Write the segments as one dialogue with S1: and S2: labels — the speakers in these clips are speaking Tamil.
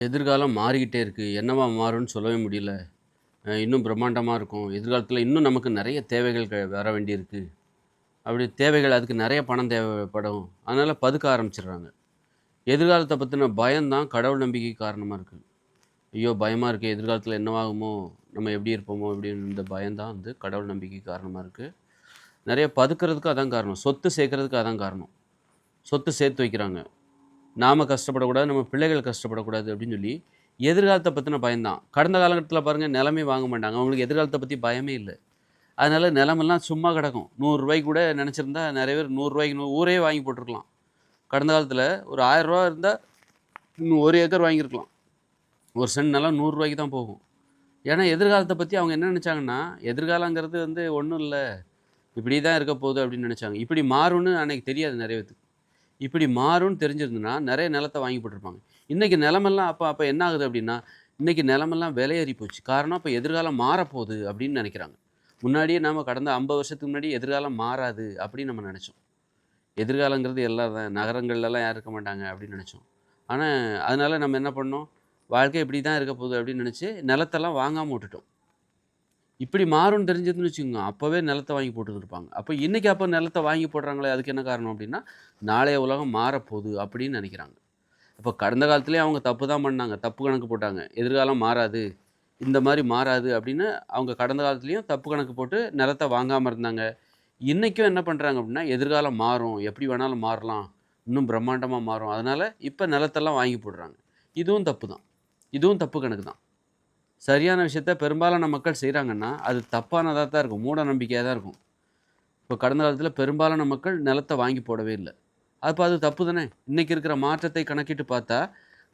S1: எதிர்காலம் மாறிக்கிட்டே இருக்கு. என்னவா மாறும்ன்னு சொல்லவே முடியல. இன்னும் பிரம்மாண்டமா இருக்கும். எதிர்காலத்தில இன்னும் நமக்கு நெறைய தேவைகள் வர வேண்டியிருக்கு. அப்படி தேவைகள் அதுக்கு நெறைய பணம் தேவைப்படும். அதனால பதுக்க ஆரம்பிச்சுடுறாங்க. எதிர்காலத்த பத்தின பயம் தான் கடவுள் நம்பிக்கைக்கு காரணமா இருக்கு. ஐயோ! பயமா இருக்கே! எதிர்காலத்தில என்னவாகுமோ? நம்ம எப்படி இருப்போமோ? அப்படின்னு இந்த பயம் தான் வந்து கடவுள் நம்பிக்கைக்கு காரணமா இருக்கு. நெறைய பதுக்குறதுக்கும் அதான் காரணம். சொத்து சேர்க்கறதுக்கு அதான் காரணம். சொத்து சேர்த்து வைக்கிறாங்க. நாம கஷ்டப்படக்கூடாது, நம்ம பிள்ளைகள் கஷ்டப்படக்கூடாது அப்படின்னு சொல்லி, எதிர்காலத்த பத்தின பயம் தான். கடந்த காலகட்டத்தில பாருங்க நிலமே வாங்க மாட்டாங்க. அவங்களுக்கு எதிர்காலத்த பத்தி பயமே இல்ல. அதனால நிலமெல்லாம் சும்மா கிடக்கும். ரூ. 100 கூட நெனச்சிருந்தா நெறைய பேர் ரூ. 100க்கு ஊரே வாங்கி போட்டுருக்கலாம். கடந்த காலத்தில ஒரு ரூ. 1000 இருந்தா, இன்னும் 1 ஏக்கர் வாங்கியிருக்கலாம். ஒரு சென்ட் நிலம் ரூ. 100க்கு தான் போகும். ஏன்னா எதிர்காலத்த பத்தி அவங்க என்ன நெனச்சாங்கன்னா, எதிர்காலங்கிறது வந்து ஒண்ணும் இல்ல. இப்படி தான் இருக்க போகுது அப்படின்னு நெனச்சாங்க. இப்படி மாறும்னு அன்னைக்கு தெரியாது நெறைய பேத்துக்கு. இப்படி மாறும்னு தெரிஞ்சிருந்ததுன்னா, நெறைய நிலத்த வாங்கி போட்டுருப்பாங்க. இன்னைக்கு நிலமெல்லாம் அப்ப அப்ப என்ன ஆகுது அப்படின்னா, இன்னைக்கு நிலமெல்லாம் விலை ஏறி போச்சு. காரணம் இப்ப எதிர்காலம் மாறப்போகுது அப்படின்னு நெனைக்கிறாங்க. முன்னாடியே நாம கடந்த 50 வருஷத்துக்கு முன்னாடி எதிர்காலம் மாறாது அப்படின்னு நம்ம நெனைச்சோம். எதிர்காலங்கிறது எல்லாம் தான் நகரங்கள்லலாம் யாரும் இருக்க மாட்டாங்க அப்படின்னு நெனைச்சோம். ஆனா, அதனால நம்ம என்ன பண்ணோம், வாழ்க்கை இப்படி தான் இருக்க போகுது அப்படின்னு நெனைச்சு நிலத்தெல்லாம் வாங்காம விட்டுட்டோம். இப்படி மாறும்னு தெரிஞ்சதுன்னு வச்சுக்கோங்க, அப்பவே நிலத்த வாங்கி போட்டுருந்துருப்பாங்க. அப்ப இன்னைக்கு அப்ப நிலத்த வாங்கி போடுறாங்களே, அதுக்கு என்ன காரணம் அப்படின்னா, நாளைய உலகம் மாறப்போகுது அப்படின்னு நெனைக்கிறாங்க. அப்ப கடந்த காலத்திலேயே அவங்க தப்பு தான் பண்ணாங்க. தப்பு கணக்கு போட்டாங்க. எதிர்காலம் மாறாது. இந்த மாரி மாறாது அப்படின்னு அவங்க கடந்த காலத்திலேயும் தப்பு கணக்கு போட்டு நிலத்த வாங்காம இருந்தாங்க. இன்னைக்கும் என்ன பண்றாங்க அப்படின்னா, எதிர்காலம் மாறும். எப்படி வேணாலும் மாறலாம். இன்னும் பிரம்மாண்டமா மாறும். அதனால இப்ப நிலத்தெல்லாம் வாங்கி போடுறாங்க. இதுவும் தப்பு தான். இதுவும் தப்பு கணக்கு தான். சரியான விஷயத்த பெரும்பாலான மக்கள் செய்றாங்கன்னா, அது தப்பானதா தான் இருக்கும். மூட நம்பிக்கையா தான் இருக்கும். இப்ப கடந்த காலத்தில பெரும்பாலான மக்கள் நிலத்த வாங்கி போடவே இல்ல. அப்ப அது தப்பு தானே! இன்னைக்கு இருக்கிற மாற்றத்தை கணக்கிட்டு பார்த்தா,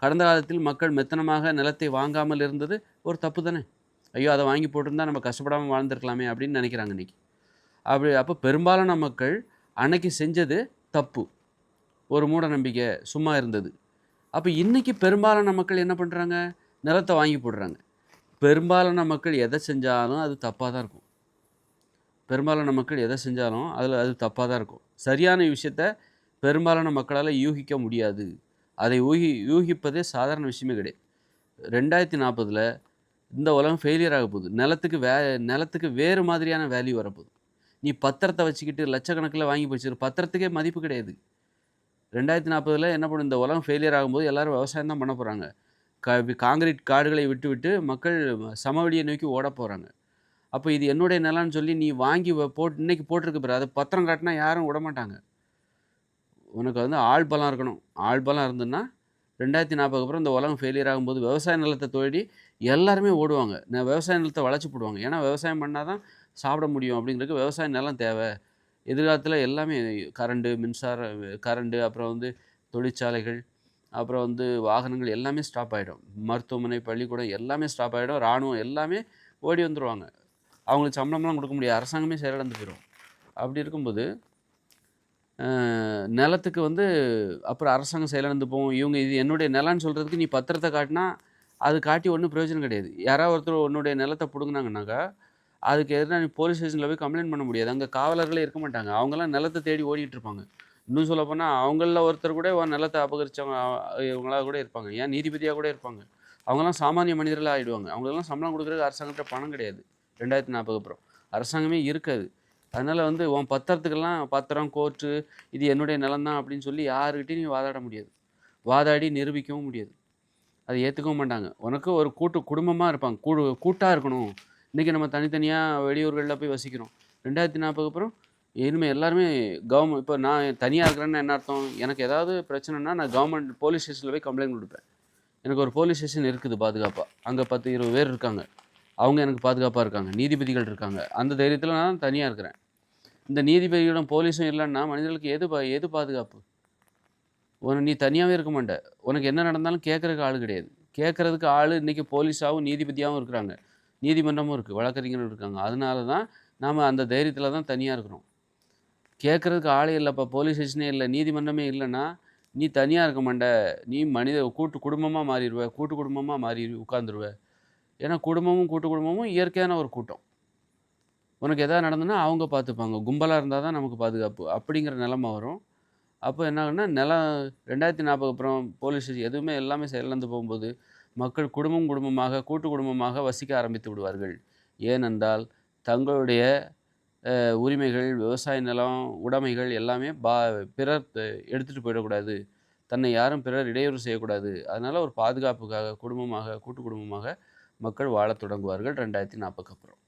S1: கடந்த காலத்தில் மக்கள் மெத்தனமாக நிலத்தை வாங்காமல் இருந்தது ஒரு தப்பு தானே! ஐயோ! அத வாங்கி போட்டிருந்தா நம்ம கஷ்டப்படாம வாழ்ந்திருக்கலாமே! அப்படின்னு நெனைக்கிறாங்க இன்னைக்கு. அப்ப பெரும்பாலான மக்கள் அன்னைக்கு செஞ்சது தப்பு. ஒரு மூட நம்பிக்கை, சும்மா இருந்தது. அப்ப இன்னைக்கு பெரும்பாலான மக்கள் என்ன பண்றாங்க? நிலத்த வாங்கி போடுறாங்க. பெரும்பாலான மக்கள் எத செஞ்சாலும் அது தப்பா தான் இருக்கும். பெரும்பாலான மக்கள் எத செஞ்சாலும் அதில அது தப்பா தான் இருக்கும். சரியான விஷயத்த பெரும்பாலான மக்களால யூகிக்க முடியாது. அதை யூகிப்பதே சாதாரண விஷயமே கிடையாது. 2040ல இந்த உலகம் ஃபெயிலியர் ஆக போகுது. நிலத்துக்கு வேறு மாதிரியான வேல்யூ வரப்போகுது. நீ பத்திரத்த வச்சுக்கிட்டு லட்சக்கணக்கில வாங்கி வச்சிரு பத்திரத்துக்கே மதிப்பு கிடையாது. 2040ல என்ன பண்ணும் இந்த உலகம் ஃபெயிலியர் ஆகும்போது எல்லாரும் விவசாயம் தான் பண்ண போறாங்க. கான்கிரீட் காடுகளை விட்டுவிட்டு மக்கள் சமவெளியை நோக்கி ஓடப் போறாங்க. அப்ப இது என்னுடைய நிலம்னு சொல்லி நீ வாங்கி இன்னைக்கு போட்டிருக்கு பாரு. அத பத்திரம் காட்டினா யாரும் விடமாட்டாங்க. உனக்கு வந்து ஆள் பலம் இருக்கணும். ஆள் பலம் இருந்ததுன்னா 2040க்கு அப்புறம் இந்த உலகம் ஃபெயிலியர் ஆகும்போது விவசாய நிலத்த தேடி எல்லாருமே ஓடுவாங்க. விவசாய நிலத்த வளச்சு போடுவாங்க. ஏன்னா விவசாயம் பண்ணா தான் சாப்பிட முடியும் அப்படிங்கிறதுக்கு விவசாய நிலம் தேவை. எதிர்காலத்தில எல்லாமே கரண்ட் அப்புறம் வந்து தொழிற்சாலைகள், அப்புறம் வந்து வாகனங்கள் எல்லாமே ஸ்டாப் ஆயிடும். மருத்துவமனை, பள்ளிக்கூடம் எல்லாமே ஸ்டாப் ஆயிடும். ராணுவம் எல்லாமே ஓடி வந்துருவாங்க. அவங்களுக்கு சம்பளம்லாம் குடுக்க முடியாது. அரசாங்கமே செயலிழந்து போயிரும். அப்படி இருக்கும்போது, அ நிலத்துக்கு வந்து அப்புறம் அரசாங்கம் செயலிழந்து போகும். இவங்க இது என்னுடைய நிலம்னு சொல்றதுக்கு நீ பத்திரத்த காட்டினா, அது காட்டி ஒண்ணும் பிரயோஜனம் கிடையாது. யாராவது ஒருத்தர் உன்னுடைய நிலத்த புடுங்குனாங்கன்னாக்கா, அதுக்கு எதிரா நீ போலீஸ் ஸ்டேஷன்ல போய் கம்ப்ளைண்ட் பண்ண முடியாது. அங்க காவலர்களே இருக்க மாட்டாங்க. அவங்கலாம் நிலத்த தேடி ஓடிட்டு இருப்பாங்க. இன்னும் சொல்லப்போனா, அவங்கள்ல ஒருத்தர் கூட உன் நிலத்த அபகரிச்சவங்க இவங்களா கூட இருப்பாங்க. ஏன் நீதிபதியா கூட இருப்பாங்க. அவங்கலாம் சாமானிய மனிதர்களா ஆயிடுவாங்க. அவங்களுக்கெல்லாம் சம்பளம் குடுக்குறதுக்கு அரசாங்கத்திட்ட பணம் கிடையாது. 2040 அப்புறம். அரசாங்கமே இருக்காது. அதனால வந்து உன் பத்திரத்துக்கெல்லாம் பத்திரம், கோர்ட்டு இது என்னுடைய நிலம் தான் அப்படின்னு சொல்லி யார்கிட்டயும் நீ வாதாட முடியாது. வாதாடி நிரூபிக்கவும் முடியாது. அத ஏத்துக்கவும் மாட்டாங்க. உனக்கு ஒரு கூட்டு குடும்பமா இருப்பாங்க. கூட்டா இருக்கணும். இன்னைக்கு நம்ம தனித்தனியா வெளியூர்கள்ல போய் வசிக்கிறோம். 2040க்கு அப்புறம் இனிமே எல்லாருமே இப்ப நான் தனியா இருக்கிறேன்னா என்ன அர்த்தம்? எனக்கு ஏதாவது பிரச்சனைன்னா நான் கவர்மெண்ட் போலீஸ் ஸ்டேஷன்ல போய் கம்ப்ளைண்ட் குடுப்பேன். எனக்கு ஒரு போலீஸ் ஸ்டேஷன் இருக்குது பாதுகாப்பா. அங்க 10, 20 பேர் இருக்காங்க. அவங்க எனக்கு பாதுகாப்பா இருக்காங்க. நீதிபதிகள் இருக்காங்க. அந்த தைரியத்தில நான் தனியா இருக்கிறேன். இந்த நீதிபதிகளும், போலீஸும் இல்லன்னா மனிதர்களுக்கு எது பாதுகாப்பு? நீ தனியாவே இருக்க மாட்ட. உனக்கு என்ன நடந்தாலும் கேட்கறதுக்கு ஆளு கிடையாது. கேட்கறதுக்கு ஆளு இன்னைக்கு போலீஸாவும், நீதிபதியாவும் இருக்கிறாங்க. நீதிமன்றமும் இருக்கு. வழக்கறிஞர்கள் இருக்காங்க. அதனால தான் நாம அந்த தைரியத்தில தான் தனியா இருக்கிறோம். கேட்கறதுக்கு ஆளே இல்லப்பா. போலீஸ் ஸ்டேஷனே இல்ல. நீதிமன்றமே இல்லன்னா, நீ தனியா இருக்க மாட்ட. நீ கூட்டு குடும்பமா மாறிருவ. கூட்டு குடும்பமா மாறி உட்கார்ந்துருவ. ஏன்னா கூட்டு குடும்பமும் இயற்கையான ஒரு கூட்டம். உனக்கு எதாவது நடந்ததுன்னா அவங்க பார்த்துப்பாங்க. கும்பலா இருந்தா தான் நமக்கு பாதுகாப்பு. அப்படிங்கிற நிலைமை வரும். அப்போ என்ன ஆகும்னா, நிலம் 2040 அப்புறம் போலீஸ் ஸ்டேஷன் எதுவுமே எல்லாமே செயலிழந்து போகும்போது, மக்கள் குடும்பம் குடும்பமாக, கூட்டு குடும்பமாக வசிக்க ஆரம்பித்து விடுவார்கள். ஏனென்றால், தங்களுடைய உரிமைகள், விவசாய நிலம், உடைமைகள் எல்லாமே பிறர் எடுத்துட்டு போயிடக்கூடாது. தன்னை யாரும் பிறர் இடையூறு செய்யக்கூடாது. அதனால ஒரு பாதுகாப்புக்காக குடும்பமாக, கூட்டு குடும்பமாக மக்கள் வாழத் தொடங்குவார்கள் 2040க்கு அப்புறம்.